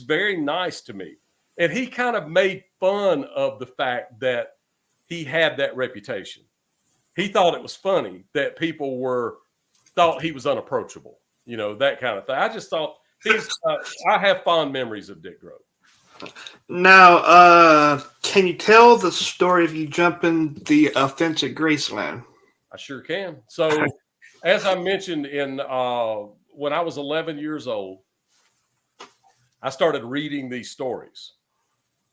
very nice to me. And he kind of made fun of the fact that he had that reputation. He thought it was funny that people thought he was unapproachable, that kind of thing. I just thought I have fond memories of Dick Grove. Now, can you tell the story of you jumping the fence at Graceland? I sure can. So, as I mentioned, when I was 11 years old, I started reading these stories.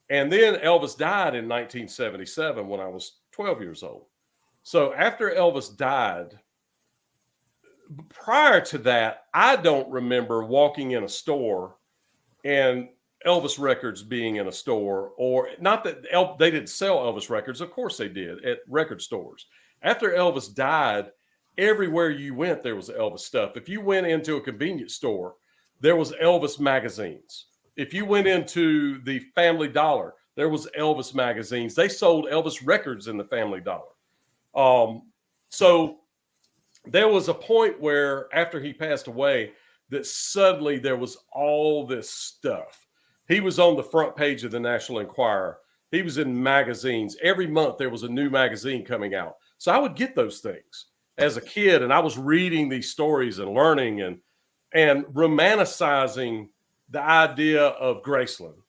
And then Elvis died in 1977 when I was 12 years old. So after Elvis died, prior to that, I don't remember walking in a store and Elvis records being in a store, or not that they didn't sell Elvis records. Of course they did at record stores. After Elvis died, everywhere you went, there was Elvis stuff. If you went into a convenience store, there was Elvis magazines. If you went into the Family Dollar, there was Elvis magazines. They sold Elvis records in the Family Dollar. So there was a point where after he passed away that suddenly there was all this stuff. He was on the front page of the National Enquirer. He was in magazines. Every month there was a new magazine coming out. So I would get those things as a kid, and I was reading these stories and learning and romanticizing the idea of Graceland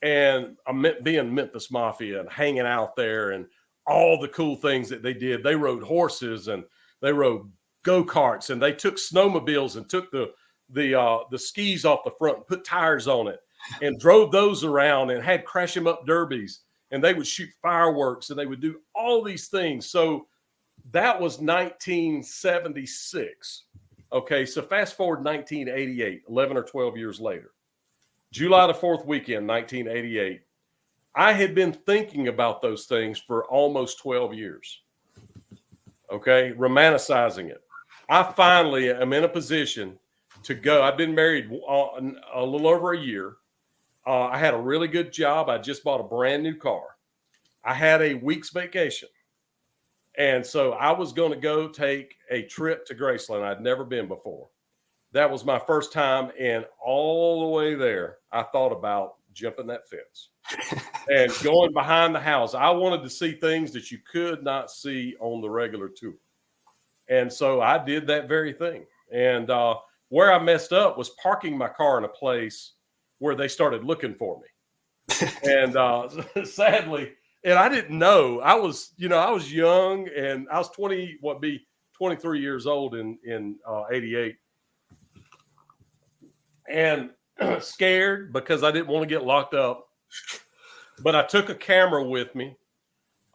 and being Memphis Mafia and hanging out there and all the cool things that they did. They rode horses and they rode go-karts, and they took snowmobiles and took the skis off the front and put tires on it and drove those around and had crash 'em up derbies, and they would shoot fireworks and they would do all these things. So that was 1976. Okay, so fast forward 1988, 11 or 12 years later, July the 4th weekend, 1988. I had been thinking about those things for almost 12 years. Okay, romanticizing it. I finally am in a position to go. I've been married a little over a year. I had a really good job. I just bought a brand new car. I had a week's vacation. And so I was going to go take a trip to Graceland. I'd never been before. That was my first time. And all the way there, I thought about jumping that fence and going behind the house. I wanted to see things that you could not see on the regular tour. And so I did that very thing. And where I messed up was parking my car in a place where they started looking for me. And sadly, and I didn't know. I was young, and I was 23 years old in 88. And scared because I didn't want to get locked up. But I took a camera with me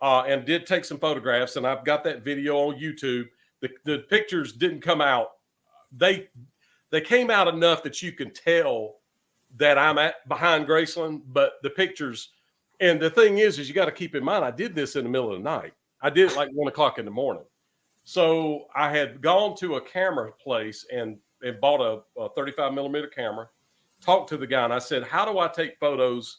and did take some photographs, and I've got that video on YouTube. The pictures didn't come out. They came out enough that you can tell that I'm behind Graceland, but the pictures, and the thing is you got to keep in mind, I did this in the middle of the night. I did it like 1 o'clock in the morning. So I had gone to a camera place and bought a 35 millimeter camera, talked to the guy, and I said, how do I take photos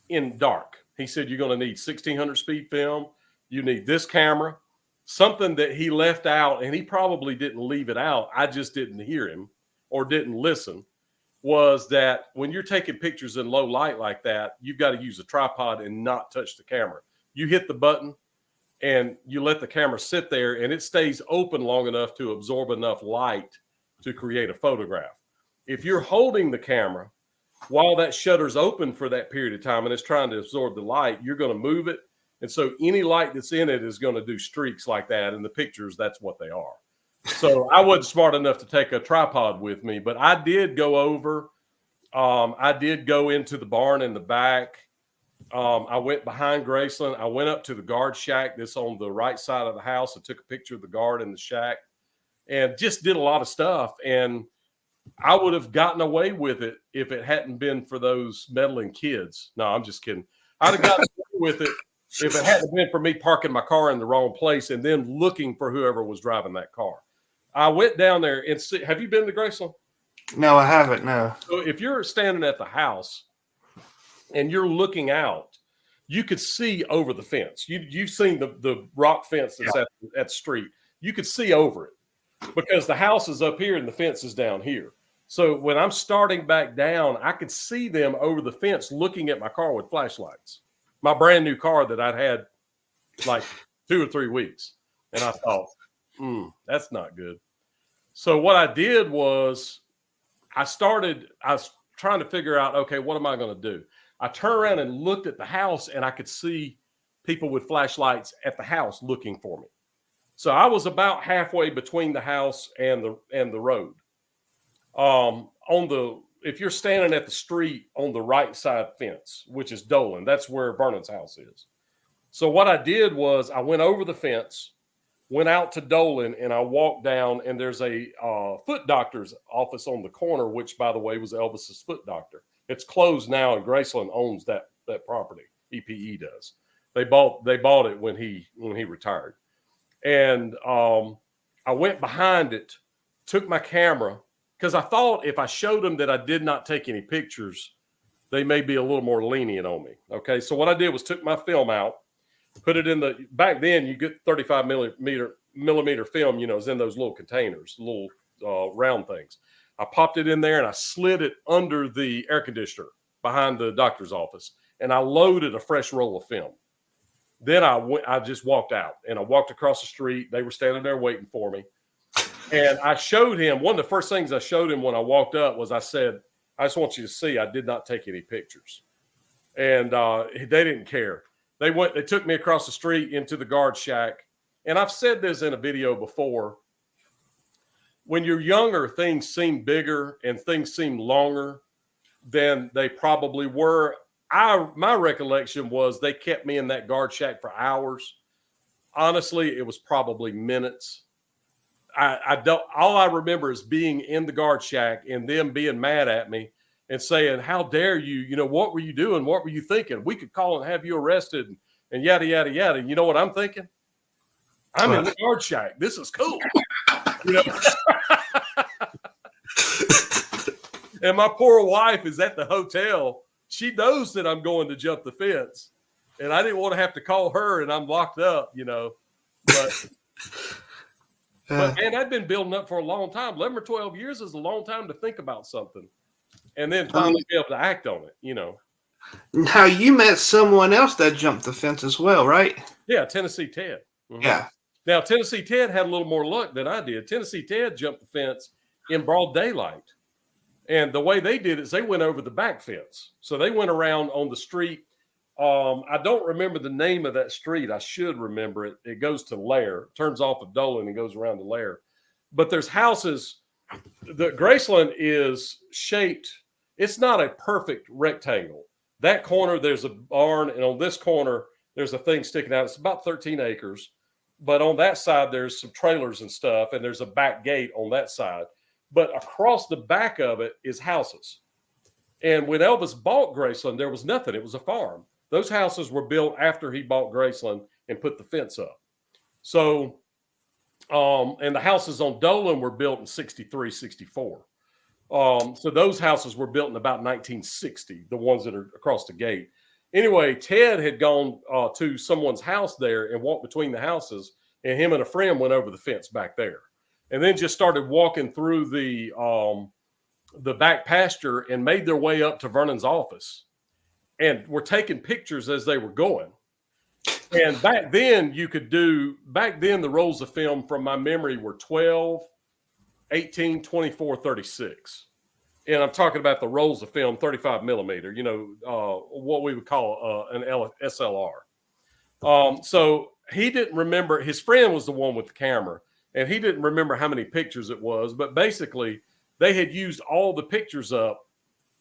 in dark? He said, you're going to need 1600 speed film. You need this camera. Something that he left out, and he probably didn't leave it out, I just didn't hear him or didn't listen, was that when you're taking pictures in low light like that, you've got to use a tripod and not touch the camera. You hit the button and you let the camera sit there, and it stays open long enough to absorb enough light to create a photograph. If you're holding the camera while that shutter's open for that period of time and it's trying to absorb the light, you're going to move it. And so any light that's in it is going to do streaks like that. And the pictures, that's what they are. So I wasn't smart enough to take a tripod with me, but I did go over. I did go into the barn in the back. I went behind Graceland. I went up to the guard shack that's on the right side of the house. I took a picture of the guard in the shack and just did a lot of stuff. And I would have gotten away with it if it hadn't been for those meddling kids. No, I'm just kidding. I'd have gotten away with it if it hadn't been for me parking my car in the wrong place and then looking for whoever was driving that car. I went down there and see. Have you been to Graceland? No, I haven't. No. So if you're standing at the house and you're looking out, you could see over the fence. You've seen the rock fence that's at the street. You could see over it because the house is up here and the fence is down here. So when I'm starting back down, I could see them over the fence looking at my car with flashlights. My brand new car that I'd had like 2 or 3 weeks. And I thought, that's not good. So what I did was I was trying to figure out, okay, what am I going to do? I turned around and looked at the house, and I could see people with flashlights at the house looking for me. So I was about halfway between the house and the road. If you're standing at the street on the right side fence, which is Dolan, that's where Vernon's house is. So what I did was I went over the fence, went out to Dolan, and I walked down, and there's a foot doctor's office on the corner, which, by the way, was Elvis's foot doctor. It's closed now, and Graceland owns that property. EPE does. They bought it when he retired. And I went behind it, took my camera, because I thought if I showed them that I did not take any pictures, they may be a little more lenient on me. Okay, so what I did was took my film out, put it in back then you get 35 millimeter film, is in those little containers, little round things. I popped it in there and I slid it under the air conditioner behind the doctor's office, and I loaded a fresh roll of film. Then I just walked out, and I walked across the street. They were standing there waiting for me. And I showed him, one of the first things I showed him when I walked up was I said, I just want you to see I did not take any pictures. And they didn't care. They took me across the street into the guard shack. And I've said this in a video before. When you're younger, things seem bigger and things seem longer than they probably were. My recollection was they kept me in that guard shack for hours. Honestly, it was probably minutes. All I remember is being in the guard shack and them being mad at me and saying, how dare you, what were you doing? What were you thinking? We could call and have you arrested and yada, yada, yada. You know what I'm thinking? I'm in the guard shack. This is cool. And my poor wife is at the hotel. She knows that I'm going to jump the fence. And I didn't want to have to call her, and I'm locked up, But man, I'd been building up for a long time. 11 or 12 years is a long time to think about something and then finally be able to act on it, Now, you met someone else that jumped the fence as well, right? Yeah, Tennessee Ted. Mm-hmm. Yeah. Now, Tennessee Ted had a little more luck than I did. Tennessee Ted jumped the fence in broad daylight. And the way they did it is they went over the back fence. So they went around on the street. I don't remember the name of that street. I should remember it. It goes to Lair, turns off of Dolan and goes around to Lair. But there's houses. The Graceland is shaped. It's not a perfect rectangle. That corner, there's a barn, and on this corner, there's a thing sticking out. It's about 13 acres. But on that side, there's some trailers and stuff, and there's a back gate on that side. But across the back of it is houses. And when Elvis bought Graceland, there was nothing. It was a farm. Those houses were built after he bought Graceland and put the fence up. So, and the houses on Dolan were built in 63, 64. So those houses were built in about 1960, the ones that are across the gate. Anyway, Ted had gone to someone's house there and walked between the houses, and him and a friend went over the fence back there. And then just started walking through the back pasture and made their way up to Vernon's office. And were taking pictures as they were going. And back then the rolls of film from my memory were 12, 18, 24, 36. And I'm talking about the rolls of film, 35 millimeter, what we would call an SLR. So he didn't remember, his friend was the one with the camera, and he didn't remember how many pictures it was, but basically they had used all the pictures up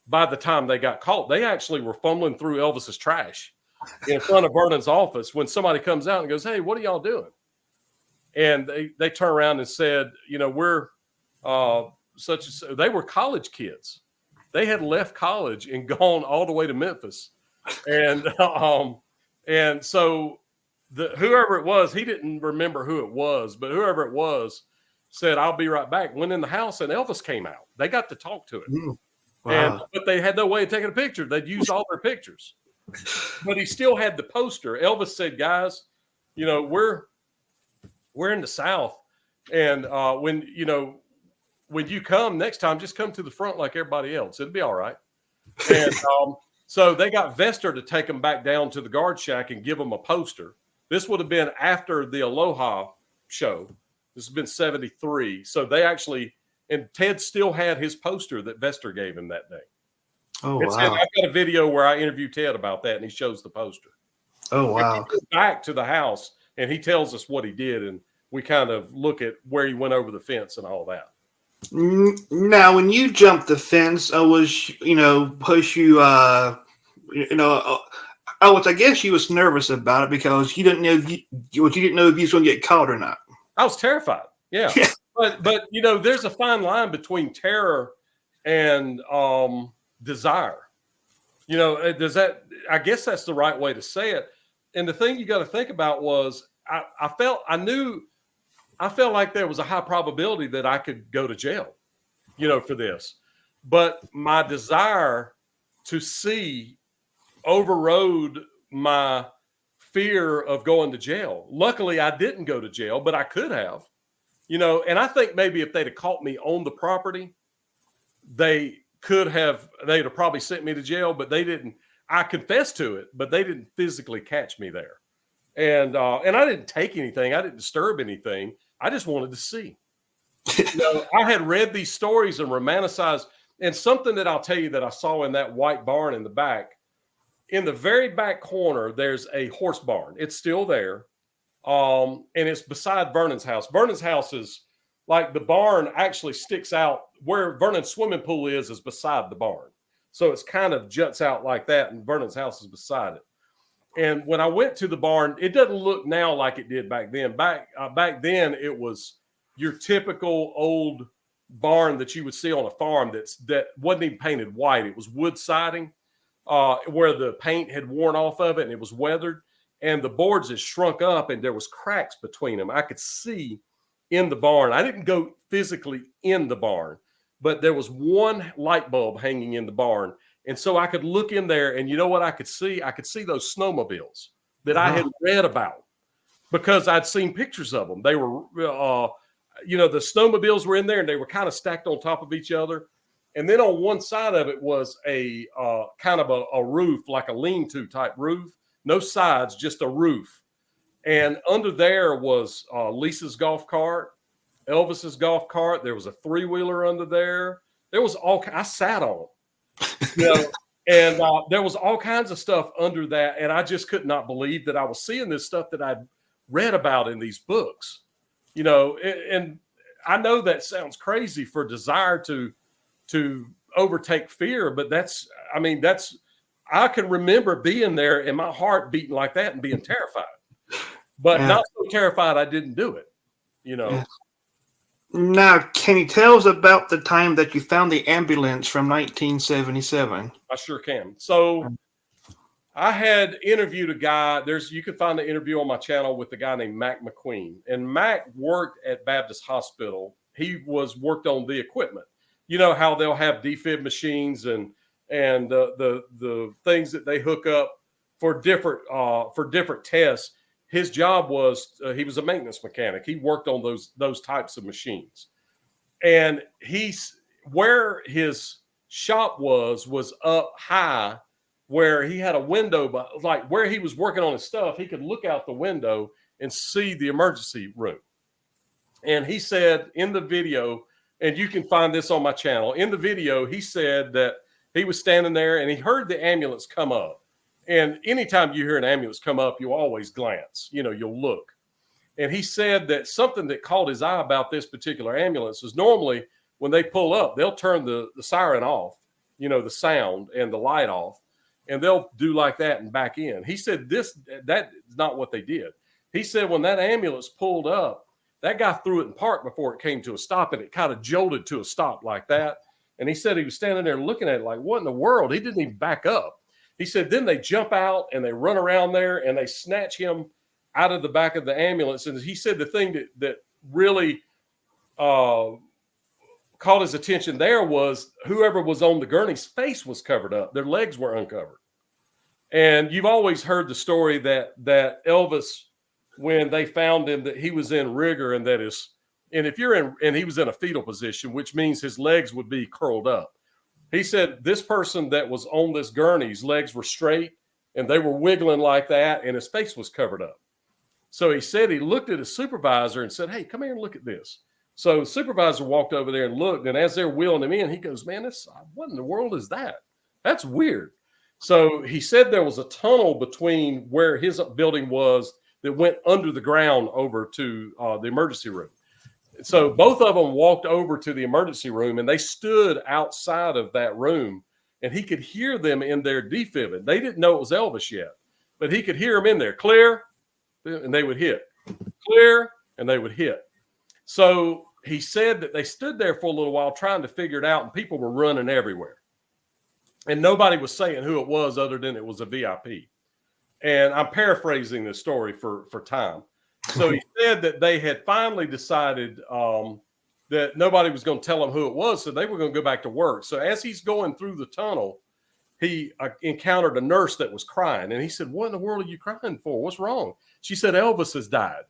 by the time they got caught. They actually were fumbling through Elvis's trash in front of Vernon's office when somebody comes out and goes, hey, what are y'all doing? And they turn around and said, we're such as they were college kids. They had left college and gone all the way to Memphis. And so whoever it was, he didn't remember who it was, but whoever it was said, I'll be right back. Went in the house and Elvis came out. They got to talk to him. Wow. But they had no way of taking a picture. They'd used all their pictures. But he still had the poster. Elvis said, guys, we're in the South. And when, when you come next time, just come to the front like everybody else. It'll be all right. And so they got Vester to take them back down to the guard shack and give them a poster. This would have been after the Aloha show. This has been 73. So they actually, and Ted still had his poster that Vester gave him that day. Oh, I've wow. got a video where I interviewed Ted about that, and he shows the poster. Oh, wow. We go back to the house, and he tells us what he did, and we kind of look at where he went over the fence and all that. Now, when you jumped the fence, I guess you was nervous about it because you didn't know if you didn't know if you was going to get caught or not. I was terrified. Yeah. But there's a fine line between terror and desire. I guess that's the right way to say it. And the thing you got to think about was I felt like there was a high probability that I could go to jail, for this. But my desire to see overrode my fear of going to jail. Luckily, I didn't go to jail, but I could have, and I think maybe if they'd have caught me on the property, they'd have probably sent me to jail, but they didn't. I confessed to it, but they didn't physically catch me there. And I didn't take anything. I didn't disturb anything. I just wanted to see. I had read these stories and romanticized, and something that I'll tell you that I saw in that white barn in the back, in the very back corner, there's a horse barn. It's still there. And it's beside Vernon's house. Vernon's house is like the barn actually sticks out where Vernon's swimming pool is beside the barn. So it's kind of juts out like that, and Vernon's house is beside it. And when I went to the barn, it doesn't look now like it did back then. Back then, it was your typical old barn that you would see on a farm that wasn't even painted white. It was wood siding where the paint had worn off of it, and it was weathered. And the boards had shrunk up, and there was cracks between them. I could see in the barn. I didn't go physically in the barn, but there was one light bulb hanging in the barn. And so I could look in there, and you know what I could see? I could see those snowmobiles that I had read about because I'd seen pictures of them. They were, the snowmobiles were in there, and they were kind of stacked on top of each other. And then on one side of it was a kind of a roof, like a lean-to type roof. No sides, just a roof. And under there was Lisa's golf cart, Elvis's golf cart. There was a three-wheeler under there. There was I sat on it. And there was all kinds of stuff under that, and I just could not believe that I was seeing this stuff that I'd read about in these books, and I know that sounds crazy for desire to overtake fear, but I can remember being there and my heart beating like that and being terrified, but not so terrified I didn't do it, Yeah. Now, can you tell us about the time that you found the ambulance from 1977? I sure can. So I had interviewed a guy. You can find the interview on my channel with a guy named Mac McQueen. And Mac worked at Baptist Hospital. He worked on the equipment. You know how they'll have defib machines and the things that they hook up for different tests. His job was he was a maintenance mechanic. He worked on those types of machines, and where his shop was up high, where he had a window, but like where he was working on his stuff, he could look out the window and see the emergency room. And he said in the video, and you can find this on my channel. In the video, he said that he was standing there and he heard the ambulance come up. And anytime you hear an ambulance come up, you always glance, you'll look. And he said that something that caught his eye about this particular ambulance is normally when they pull up, they'll turn the siren off, the sound and the light off, and they'll do like that and back in. He said that is not what they did. He said when that ambulance pulled up, that guy threw it in park before it came to a stop, and it kind of jolted to a stop like that. And he said he was standing there looking at it like, what in the world? He didn't even back up. He said, then they jump out and they run around there and they snatch him out of the back of the ambulance. And he said the thing that really caught his attention there was whoever was on the gurney's face was covered up. Their legs were uncovered. And you've always heard the story that Elvis, when they found him, that he was in rigor and that And if you're in, and he was in a fetal position, which means his legs would be curled up. He said this person that was on this gurney's legs were straight and they were wiggling like that, and his face was covered up. So he said he looked at his supervisor and said, "Hey, come here and look at this." So the supervisor walked over there and looked, and as they're wheeling him in, he goes, "Man, what in the world is that? That's weird." So he said there was a tunnel between where his building was that went under the ground over to the emergency room. So both of them walked over to the emergency room, and they stood outside of that room, and he could hear them in there defibbing. They didn't know it was Elvis yet, but he could hear them in there, clear, and they would hit, clear, and they would hit. So he said that they stood there for a little while trying to figure it out, and people were running everywhere. And nobody was saying who it was other than it was a VIP. And I'm paraphrasing this story for time. So he said that they had finally decided that nobody was going to tell him who it was, so they were going to go back to work. So as he's going through the tunnel, he encountered a nurse that was crying. And he said, "What in the world are you crying for? What's wrong?" She said, "Elvis has died."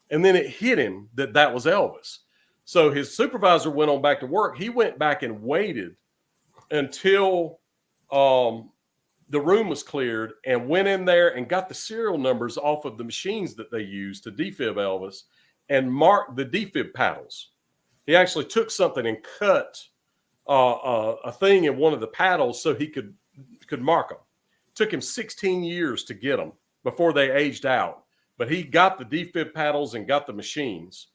And then it hit him that that was Elvis. So his supervisor went on back to work. He went back and waited until the room was cleared and went in there and got the serial numbers off of the machines that they used to defib Elvis and marked the defib paddles. He actually took something and cut a thing in one of the paddles so he could mark them. It took him 16 years to get them before they aged out. But he got the defib paddles and got the machines.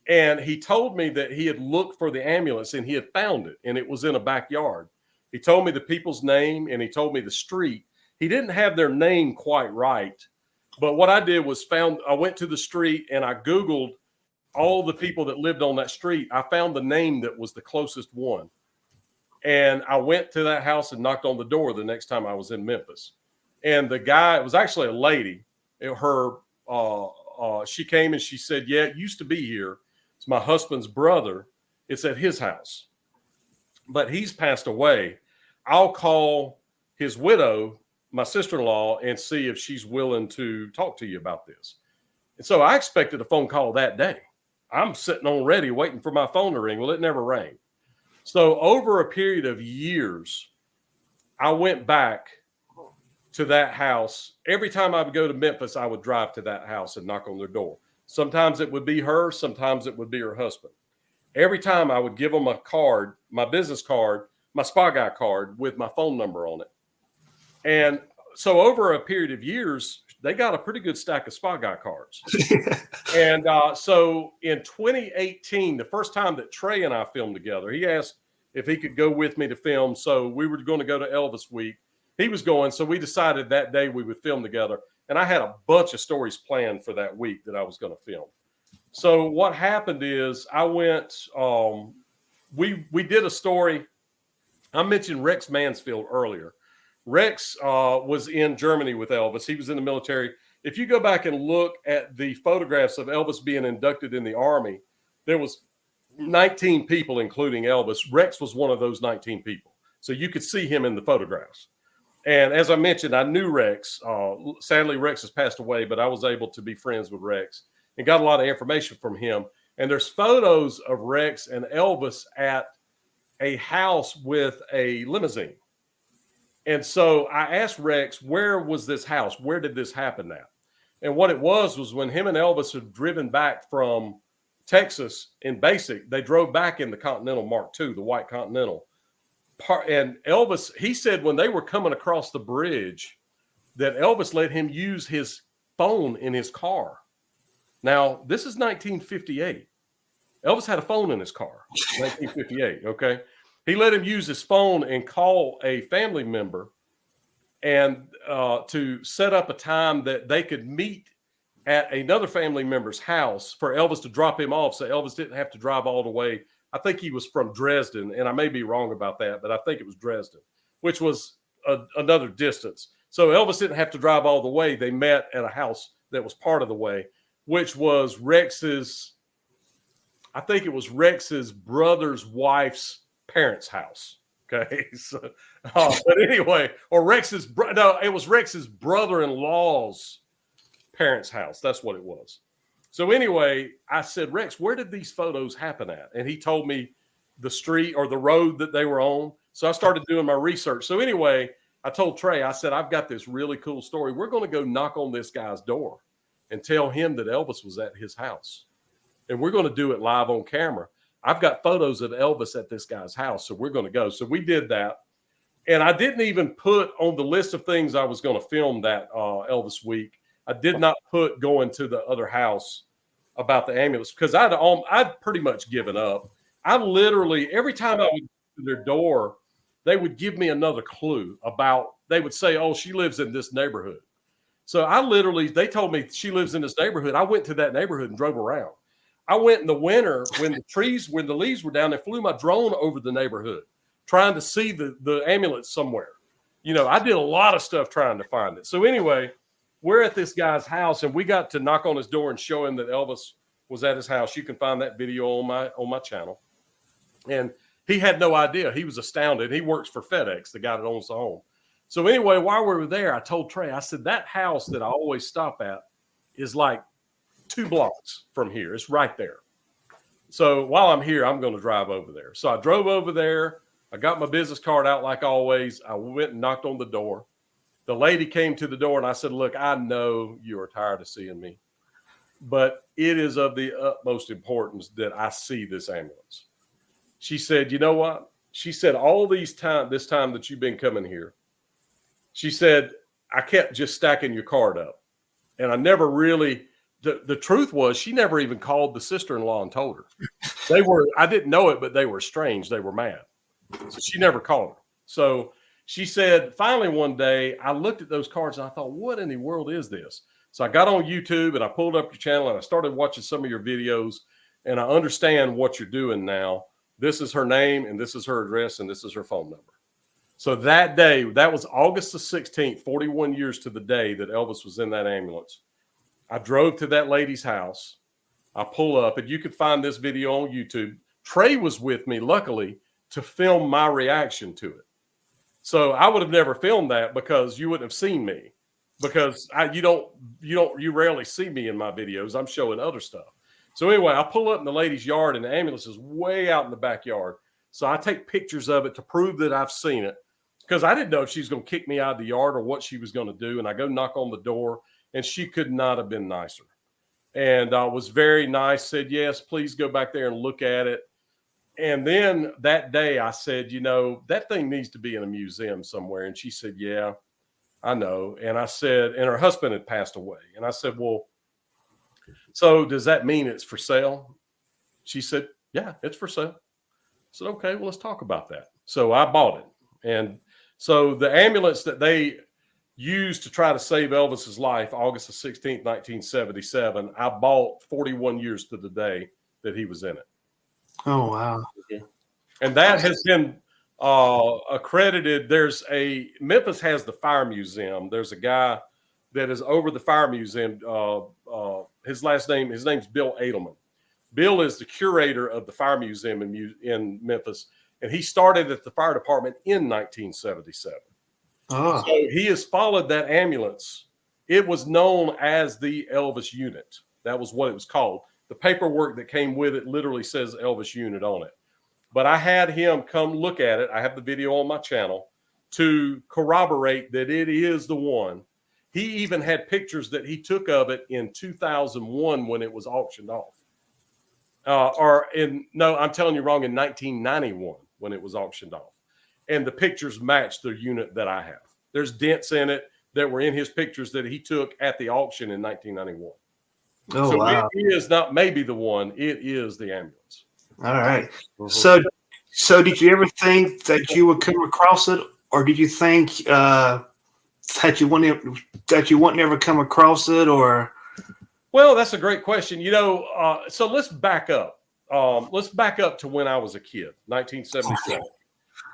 And he told me that he had looked for the ambulance and he had found it, and it was in a backyard. He told me the people's name and he told me the street. He didn't have their name quite right. But what I did was I went to the street and I Googled all the people that lived on that street. I found the name that was the closest one. And I went to that house and knocked on the door the next time I was in Memphis. And the guy, it was actually a lady. She came and she said, "Yeah, it used to be here. It's my husband's brother. It's at his house, but he's passed away. I'll call his widow, my sister-in-law, and see if she's willing to talk to you about this." And so I expected a phone call that day. I'm sitting on ready, waiting for my phone to ring. Well, it never rang. So over a period of years, I went back to that house. Every time I would go to Memphis, I would drive to that house and knock on their door. Sometimes it would be her. Sometimes it would be her husband. Every time I would give them a card, my business card, my Spa Guy card with my phone number on it. And so over a period of years, they got a pretty good stack of Spa Guy cards. And so in 2018, the first time that Trey and I filmed together, he asked if he could go with me to film. So we were going to go to Elvis Week. He was going, so we decided that day we would film together. And I had a bunch of stories planned for that week that I was going to film. So what happened is I went, we did a story. I mentioned Rex Mansfield earlier. Rex was in Germany with Elvis. He was in the military. If you go back and look at the photographs of Elvis being inducted in the Army, there was 19 people, including Elvis. Rex was one of those 19 people. So you could see him in the photographs. And as I mentioned, I knew Rex. Sadly, Rex has passed away, but I was able to be friends with Rex and got a lot of information from him. And there's photos of Rex and Elvis at a house with a limousine. And so I asked Rex, where was this house? Where did this happen at? And what it was when him and Elvis had driven back from Texas in Basic, they drove back in the Continental Mark II, the white Continental. And Elvis, he said when they were coming across the bridge that Elvis let him use his phone in his car. Now, this is 1958. Elvis had a phone in his car, 1958, okay? He let him use his phone and call a family member and to set up a time that they could meet at another family member's house for Elvis to drop him off so Elvis didn't have to drive all the way. I think he was from Dresden, and I may be wrong about that, but I think it was Dresden, which was another distance. So Elvis didn't have to drive all the way. They met at a house that was part of the way, which was Rex's, I think it was Rex's brother's wife's parents' house. Okay. So, but anyway, or it was Rex's brother-in-law's parents' house. That's what it was. So anyway, I said, Rex, where did these photos happen at? And he told me the street or the road that they were on. So I started doing my research. So anyway, I told Trey, I said, I've got this really cool story. We're going to go knock on this guy's door and tell him that Elvis was at his house. And we're going to do it live on camera. I've got photos of Elvis at this guy's house. So we're going to go. So we did that. And I didn't even put on the list of things I was going to film that Elvis week. I did not put going to the other house about the ambulance because I'd pretty much given up. I literally, every time I would go to their door, they would give me another clue about, they would say, oh, she lives in this neighborhood. So they told me she lives in this neighborhood. I went to that neighborhood and drove around. I went in the winter when the leaves were down and flew my drone over the neighborhood trying to see the ambulance somewhere. You know, I did a lot of stuff trying to find it. So anyway, we're at this guy's house and we got to knock on his door and show him that Elvis was at his house. You can find that video on my channel. And he had no idea. He was astounded. He works for FedEx, the guy that owns the home. So anyway, while we were there, I told Trey, I said, that house that I always stop at is like 2 blocks from here. It's right there. So while I'm here, I'm going to drive over there. So I drove over there. I got my business card out like always. I went and knocked on the door. The lady came to the door and I said, look, I know you are tired of seeing me, but it is of the utmost importance that I see this ambulance. She said, you know what? She said, this time that you've been coming here, she said, I kept just stacking your card up. And I never really, the truth was she never even called the sister-in-law and told her. I didn't know it, but they were estranged. They were mad. So she never called her. So she said, finally one day, I looked at those cards and I thought, what in the world is this? So I got on YouTube and I pulled up your channel and I started watching some of your videos and I understand what you're doing now. This is her name and this is her address and this is her phone number. So that day, that was August the 16th, 41 years to the day that Elvis was in that ambulance. I drove to that lady's house. I pull up and you can find this video on YouTube. Trey was with me, luckily, to film my reaction to it. So I would have never filmed that because you wouldn't have seen me because you rarely see me in my videos. I'm showing other stuff. So anyway, I pull up in the lady's yard and the ambulance is way out in the backyard. So I take pictures of it to prove that I've seen it because I didn't know if she was going to kick me out of the yard or what she was going to do. And I go knock on the door and she could not have been nicer. And was very nice, said, yes, please go back there and look at it. And then that day I said, you know, that thing needs to be in a museum somewhere. And she said, yeah, I know. And I said, and her husband had passed away. And I said, well, so does that mean it's for sale? She said, yeah, it's for sale. I said, okay, well, let's talk about that. So I bought it. And so the ambulance that they used to try to save Elvis's life, August the 16th, 1977, I bought 41 years to the day that he was in it. Oh, wow. And that has been accredited. Memphis has the fire museum. There's a guy that is over the fire museum. His name's Bill Edelman. Bill is the curator of the fire museum in Memphis. And he started at the fire department in 1977. Oh. So he has followed that ambulance. It was known as the Elvis unit. That was what it was called. The paperwork that came with it literally says Elvis unit on it. But I had him come look at it. I have the video on my channel to corroborate that it is the one. He even had pictures that he took of it in 2001 when it was auctioned off. I'm telling you wrong, in 1991 when it was auctioned off. And the pictures match the unit that I have. There's dents in it that were in his pictures that he took at the auction in 1991. Oh, so wow. It is not maybe the one, it is the ambulance. All right. Mm-hmm. So did you ever think that you would come across it, or did you think that you wouldn't ever come across it, or? Well, that's a great question. You know, so let's back up. Let's back up to when I was a kid, 1977.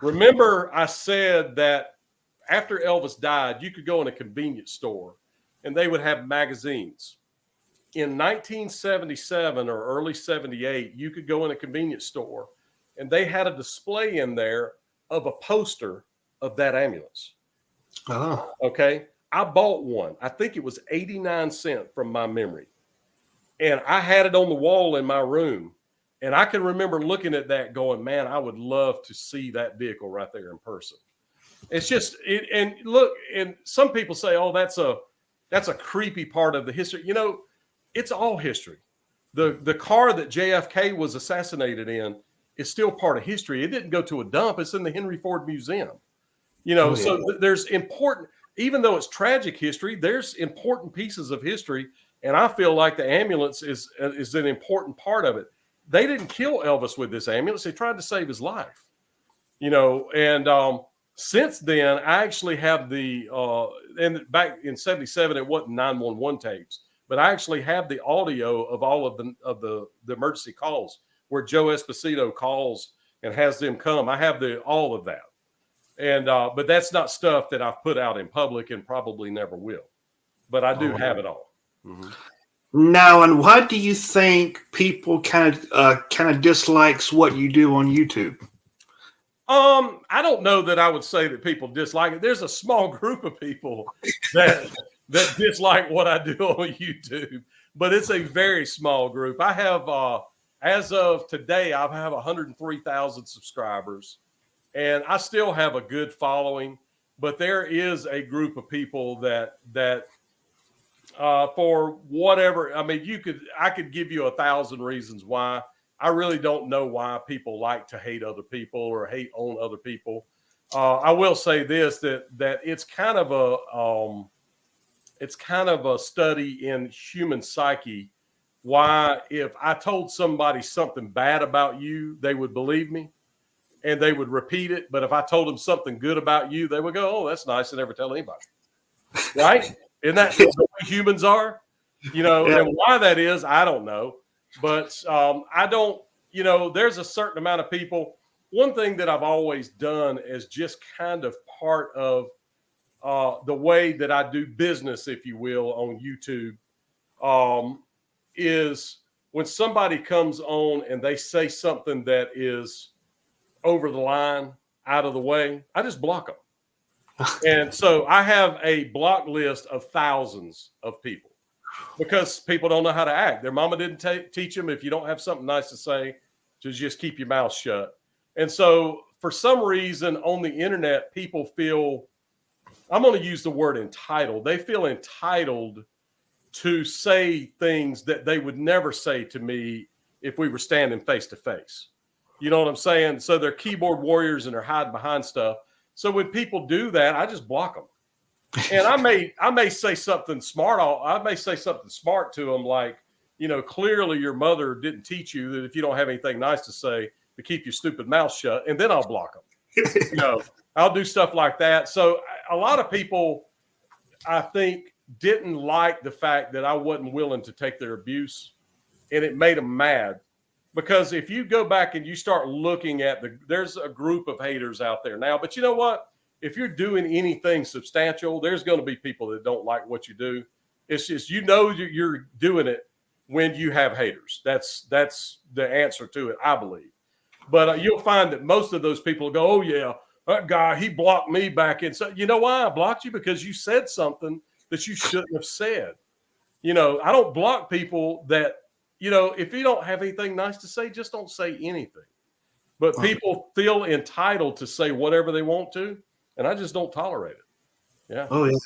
Remember, I said that after Elvis died, you could go in a convenience store and they would have magazines. In 1977 or early 78, you could go in a convenience store and they had a display in there of a poster of that ambulance. Oh. Okay. I bought one. I think it was 89 cents from my memory. And I had it on the wall in my room. And I can remember looking at that going, man, I would love to see that vehicle right there in person. It's just, and look, and some people say, oh, that's a creepy part of the history. You know, it's all history. The car that JFK was assassinated in is still part of history. It didn't go to a dump. It's in the Henry Ford Museum. You know, so there's important, even though it's tragic history, there's important pieces of history. And I feel like the ambulance is an important part of it. They didn't kill Elvis with this ambulance. They tried to save his life, you know, and since then, I actually have and back in 77, it wasn't 911 tapes, but I actually have the audio of all of the emergency calls where Joe Esposito calls and has them come. I have all of that. And, but that's not stuff that I've put out in public and probably never will, but I do have it all. Mm-hmm. Now, and why do you think people kind of dislikes what you do on YouTube? I don't know that I would say that people dislike it. There's a small group of people that dislike what I do on YouTube, but it's a very small group. I have, as of today, I have 103,000 subscribers, and I still have a good following. But there is a group of people that for whatever, I mean, I could give you 1,000 reasons why. I really don't know why people like to hate other people or hate on other people. I will say this, that it's kind of a study in human psyche. Why, if I told somebody something bad about you, they would believe me and they would repeat it. But if I told them something good about you, they would go, oh, that's nice, and never tell anybody. Right? Isn't that the way humans are? You know, and why that is, I don't know. But I don't, you know, there's a certain amount of people. One thing that I've always done is just kind of part of the way that I do business, if you will, on YouTube, is when somebody comes on and they say something that is over the line, out of the way, I just block them. And so I have a block list of thousands of people, because people don't know how to act. Their mama didn't teach them, if you don't have something nice to say, to just keep your mouth shut. And so for some reason on the internet, people feel, I'm going to use the word entitled. They feel entitled to say things that they would never say to me if we were standing face to face. You know what I'm saying? So they're keyboard warriors and they're hiding behind stuff. So when people do that, I just block them. And I may say something smart. I may say something smart to them, like, you know, clearly your mother didn't teach you that if you don't have anything nice to say, to keep your stupid mouth shut, and then I'll block them. You know, I'll do stuff like that. So a lot of people, I think, didn't like the fact that I wasn't willing to take their abuse, and it made them mad. Because if you go back and you start looking at there's a group of haters out there now, but you know what? If you're doing anything substantial, there's going to be people that don't like what you do. It's just, you know, you're doing it when you have haters. That's the answer to it, I believe. But you'll find that most of those people go, oh yeah, that guy, he blocked me back in. So you know why I blocked you? Because you said something that you shouldn't have said. You know, I don't block people that, you know, if you don't have anything nice to say, just don't say anything. But people feel entitled to say whatever they want to, and I just don't tolerate it. Yeah. Oh, yeah.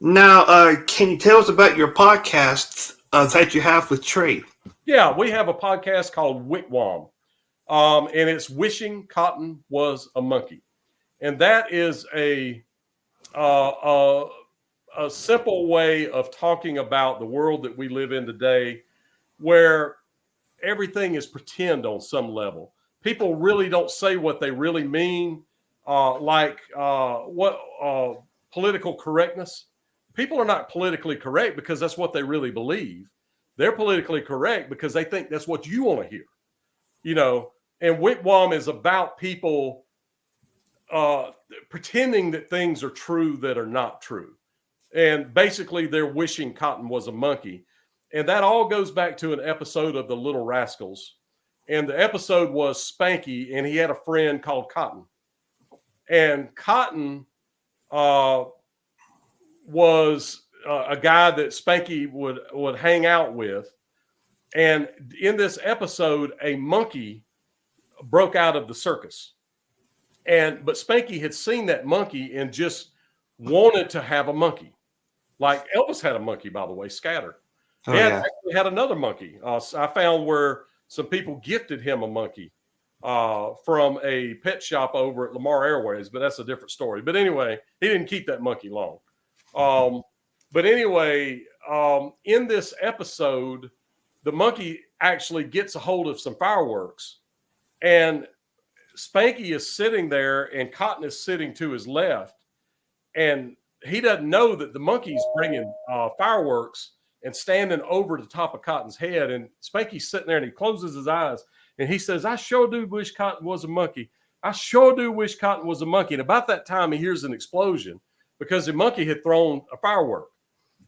Now, can you tell us about your podcast that you have with Trey? Yeah, we have a podcast called Wigwam, and it's Wishing Cotton Was a Monkey. And that is a simple way of talking about the world that we live in today, where everything is pretend on some level. People really don't say what they really mean, like political correctness. People are not politically correct because that's what they really believe. They're politically correct because they think that's what you want to hear, you know. And Wigwam is about people pretending that things are true that are not true. And basically they're wishing cotton was a monkey. And that all goes back to an episode of The Little Rascals. And the episode was Spanky, and he had a friend called Cotton. And Cotton was a guy that Spanky would hang out with. And in this episode, a monkey broke out of the circus. But Spanky had seen that monkey and just wanted to have a monkey. Like Elvis had a monkey, by the way, Scatter. Oh, And yeah. actually had another monkey. I found where some people gifted him a monkey from a pet shop over at Lamar Airways, but that's a different story. But anyway, he didn't keep that monkey long. But anyway, in this episode, the monkey actually gets a hold of some fireworks, and Spanky is sitting there and Cotton is sitting to his left, and he doesn't know that the monkey's bringing fireworks and standing over the top of Cotton's head. And Spanky's sitting there and he closes his eyes and he says, I sure do wish Cotton was a monkey. I sure do wish Cotton was a monkey. And about that time, he hears an explosion because the monkey had thrown a firework.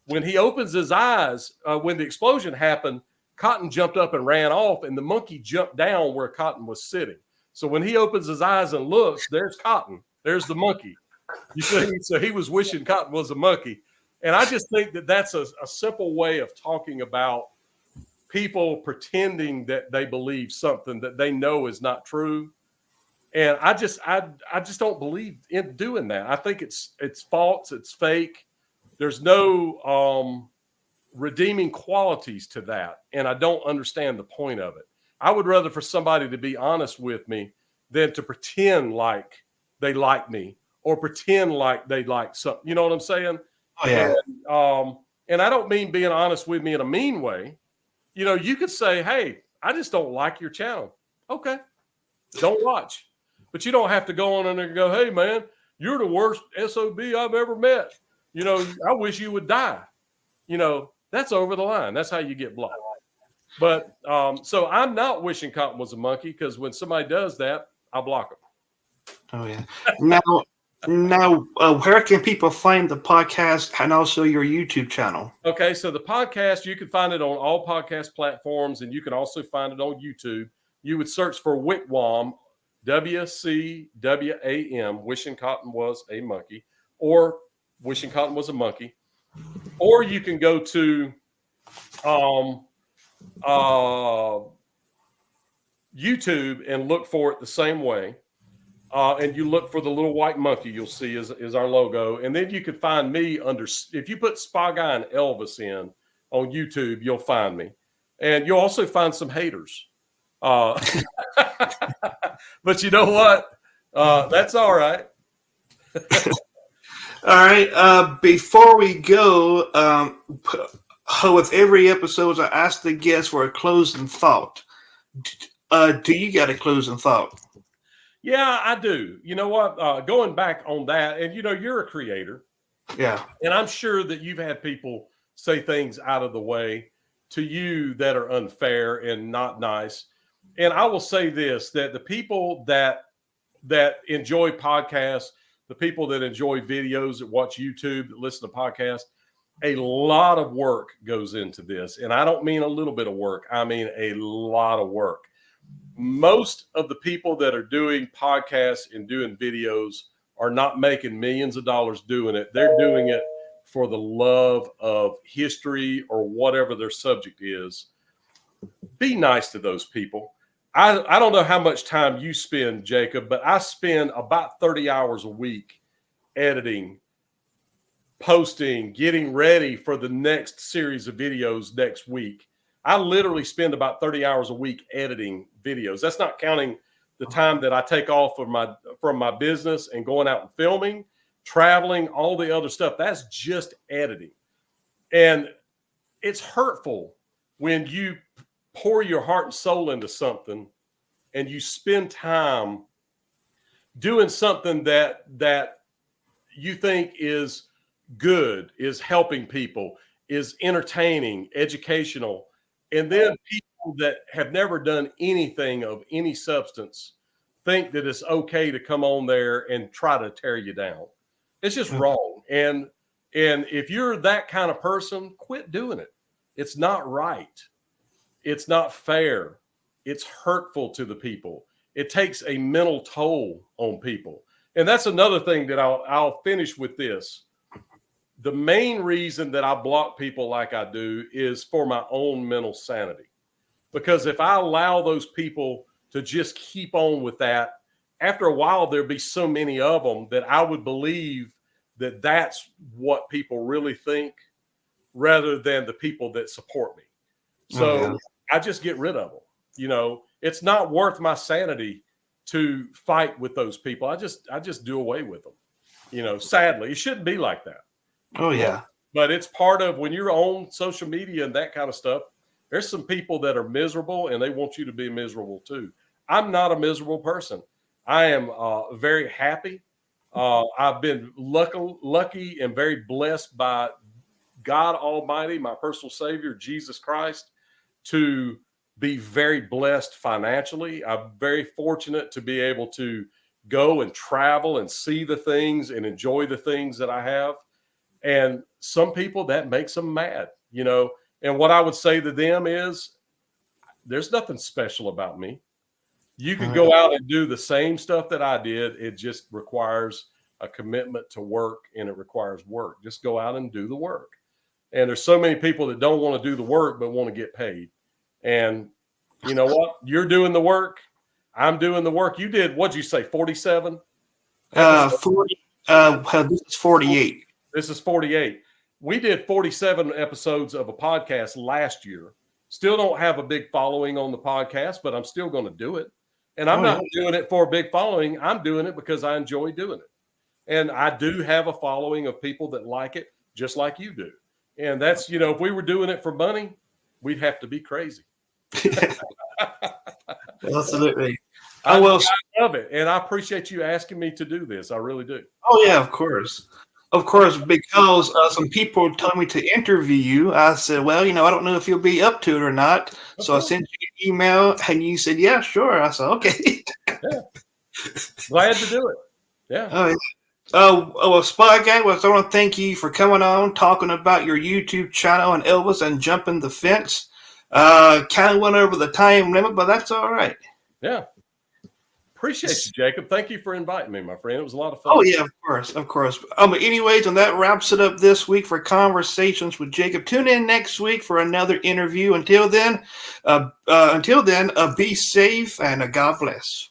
When he opens his eyes, when the explosion happened, Cotton jumped up and ran off, and the monkey jumped down where Cotton was sitting. So when he opens his eyes and looks, there's Cotton. There's the monkey. You see? So he was wishing Cotton was a monkey. And I just think that that's a simple way of talking about people pretending that they believe something that they know is not true. And I just don't believe in doing that. I think it's false. It's fake. There's no redeeming qualities to that. And I don't understand the point of it. I would rather for somebody to be honest with me than to pretend like they like me or pretend like they like something. You know what I'm saying? Oh, yeah. And I don't mean being honest with me in a mean way. You know, you could say, hey, I just don't like your channel. Okay. Don't watch. But you don't have to go on and go, hey, man, you're the worst SOB I've ever met. You know, I wish you would die. You know, that's over the line. That's how you get blocked. But so I'm not wishing Cotton was a monkey, because when somebody does that, I block them. Oh, yeah. Now, where can people find the podcast and also your YouTube channel? Okay, so the podcast, you can find it on all podcast platforms, and you can also find it on YouTube. You would search for WCWAM, WCWAM, Wishing Cotton Was a Monkey, or Wishing Cotton Was a Monkey. Or you can go to YouTube and look for it the same way. And you look for the little white monkey you'll see is our logo. And then you can find me under, if you put Spy Guy and Elvis in on YouTube, you'll find me. And you'll also find some haters. But you know what? That's all right. All right. Before we go, with every episode, I ask the guests for a closing thought. Do you got a closing thought? Yeah, I do. You know what? Going back on that, and you know, you're a creator. Yeah. And I'm sure that you've had people say things out of the way to you that are unfair and not nice. And I will say this, that the people that enjoy podcasts, the people that enjoy videos, that watch YouTube, that listen to podcasts, a lot of work goes into this. And I don't mean a little bit of work. I mean a lot of work. Most of the people that are doing podcasts and doing videos are not making millions of dollars doing it. They're doing it for the love of history or whatever their subject is. Be nice to those people. I don't know how much time you spend, Jacob, but I spend about 30 hours a week editing, posting, getting ready for the next series of videos next week. I literally spend about 30 hours a week editing videos. That's not counting the time that I take off from my business and going out and filming, traveling, all the other stuff. That's just editing. And it's hurtful when you pour your heart and soul into something and you spend time doing something that you think is good, is helping people, is entertaining, educational. And then people that have never done anything of any substance think that it's okay to come on there and try to tear you down. It's just wrong. And if you're that kind of person, quit doing it. It's not right. It's not fair. It's hurtful to the people. It takes a mental toll on people. And that's another thing that I'll finish with this. The main reason that I block people like I do is for my own mental sanity. because if I allow those people to just keep on with that, after a while, there'd be so many of them that I would believe that that's what people really think rather than the people that support me. So I just get rid of them. You know, it's not worth my sanity to fight with those people. I just do away with them. You know, sadly, it shouldn't be like that. Oh yeah. But it's part of when you're on social media and that kind of stuff, there's some people that are miserable and they want you to be miserable too. I'm not a miserable person. I am very happy. I've been lucky and very blessed by God Almighty, my personal Savior, Jesus Christ, to be very blessed financially. I'm very fortunate to be able to go and travel and see the things and enjoy the things that I have. And some people, that makes them mad, you know. And what I would say to them is, there's nothing special about me. You can go out and do the same stuff that I did. It just requires a commitment to work, and it requires work. Just go out and do the work. And there's so many people that don't want to do the work but want to get paid. And you know what? You're doing the work. I'm doing the work. You did, what'd you say, 47? 40. This is 48. This is 48. We did 47 episodes of a podcast last year. Still don't have a big following on the podcast, but I'm still going to do it. And I'm not doing it for a big following. I'm doing it because I enjoy doing it. And I do have a following of people that like it, just like you do. And that's, you know, if we were doing it for money, we'd have to be crazy. Absolutely. I love it. And I appreciate you asking me to do this. I really do. Oh, yeah, of course. Of course, because some people told me to interview you. I said, well, you know, I don't know if you'll be up to it or not. Okay. So I sent you an email and you said, yeah, sure. I said, okay. Yeah. Glad to do it. Yeah. Oh, yeah. Well, Spy Guy, I want to thank you for coming on, talking about your YouTube channel and Elvis and jumping the fence. Kind of went over the time limit, but that's all right. Yeah. Appreciate you, Jacob. Thank you for inviting me, my friend. It was a lot of fun. Oh, yeah, of course, of course. But anyways, and that wraps it up this week for Conversations with Jacob. Tune in next week for another interview. Until then, be safe and God bless.